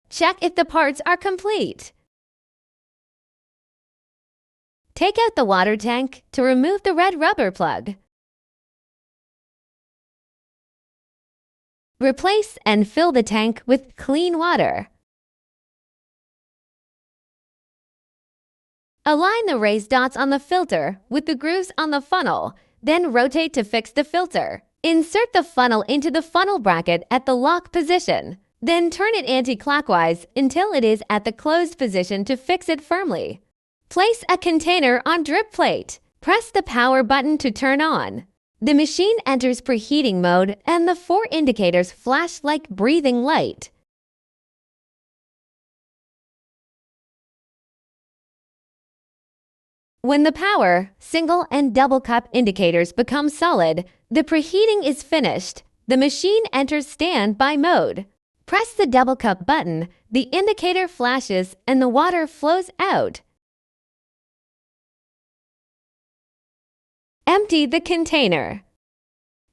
Check if the parts are complete. Take out the water tank to remove the red rubber plug. Replace and fill the tank with clean water. Align the raised dots on the filter with the grooves on the funnel, then rotate to fix the filter. Insert the funnel into the funnel bracket at the lock position. Then turn it anti-clockwise until it is at the closed position to fix it firmly. Place a container on drip plate. Press the power button to turn on. The machine enters preheating mode and the 4 indicators flash like breathing light. When the power, single and double cup indicators become solid, the preheating is finished. The machine enters standby mode. Press the double cup button, the indicator flashes and the water flows out. Empty the container.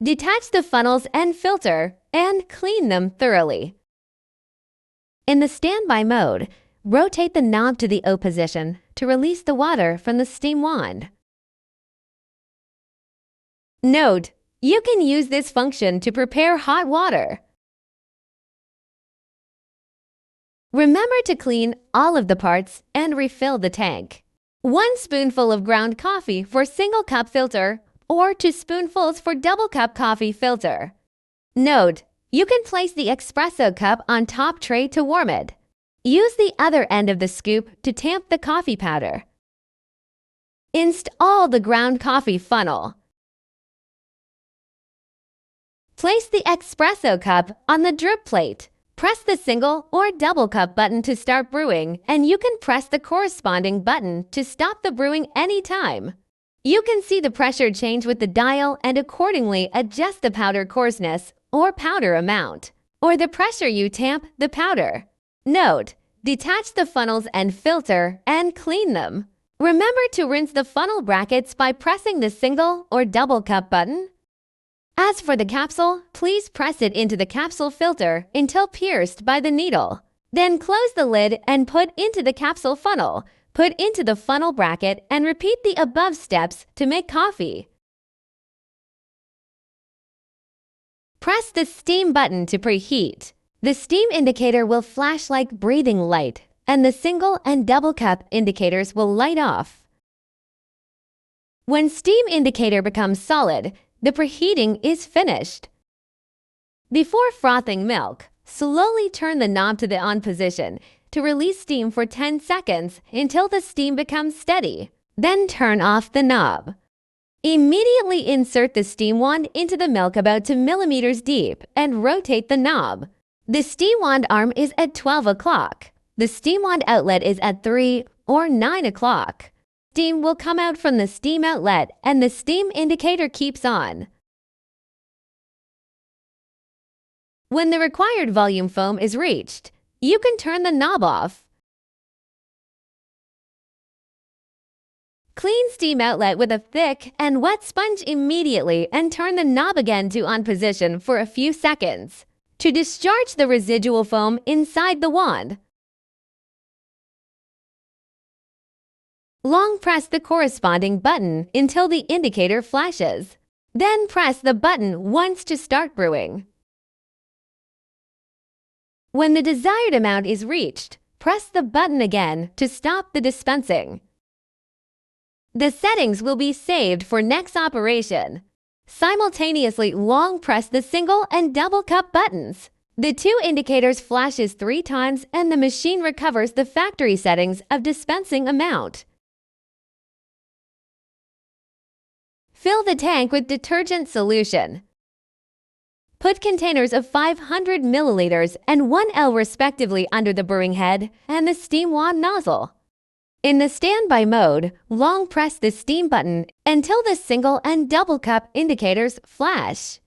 Detach the funnels and filter and clean them thoroughly. In the standby mode, rotate the knob to the O position to release the water from the steam wand. Note: you can use this function to prepare hot water. Remember to clean all of the parts and refill the tank. 1 spoonful of ground coffee for single cup filter or 2 spoonfuls for double cup coffee filter. Note: you can place the espresso cup on top tray to warm it. Use the other end of the scoop to tamp the coffee powder. Install the ground coffee funnel. Place the espresso cup on the drip plate. Press the single or double cup button to start brewing, and you can press the corresponding button to stop the brewing anytime. You can see the pressure change with the dial and accordingly adjust the powder coarseness or powder amount, or the pressure you tamp the powder. Note: detach the funnels and filter and clean them. Remember to rinse the funnel brackets by pressing the single or double cup button. As for the capsule, please press it into the capsule filter until pierced by the needle. Then close the lid and put into the capsule funnel. Put into the funnel bracket and repeat the above steps to make coffee. Press the steam button to preheat. The steam indicator will flash like breathing light, and the single and double cup indicators will light off. When steam indicator becomes solid, the preheating is finished. Before frothing milk, slowly turn the knob to the on position to release steam for 10 seconds until the steam becomes steady. Then turn off the knob. Immediately insert the steam wand into the milk about 2 millimeters deep and rotate the knob. The steam wand arm is at 12 o'clock. The steam wand outlet is at 3 or 9 o'clock. Steam will come out from the steam outlet and the steam indicator keeps on. When the required volume foam is reached, you can turn the knob off. Clean steam outlet with a thick and wet sponge immediately and turn the knob again to on position for a few seconds to discharge the residual foam inside the wand. Long press the corresponding button until the indicator flashes. Then press the button once to start brewing. When the desired amount is reached, press the button again to stop the dispensing. The settings will be saved for next operation. Simultaneously long press the single and double cup buttons. The 2 indicators flashes 3 times and the machine recovers the factory settings of dispensing amount. Fill the tank with detergent solution. Put containers of 500 milliliters and 1 L respectively under the brewing head and the steam wand nozzle. In the standby mode, long press the steam button until the single and double cup indicators flash.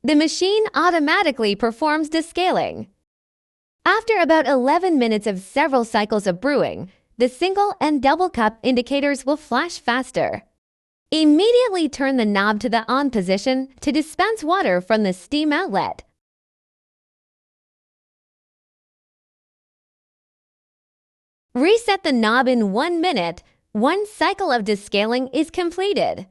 The machine automatically performs descaling. After about 11 minutes of several cycles of brewing, the single and double cup indicators will flash faster. Immediately turn the knob to the on position to dispense water from the steam outlet. Reset the knob in 1 minute. One cycle of descaling is completed.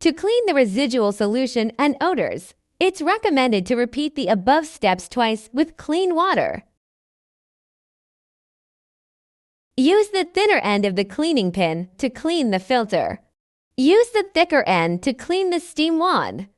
To clean the residual solution and odors, it's recommended to repeat the above steps twice with clean water. Use the thinner end of the cleaning pin to clean the filter. Use the thicker end to clean the steam wand.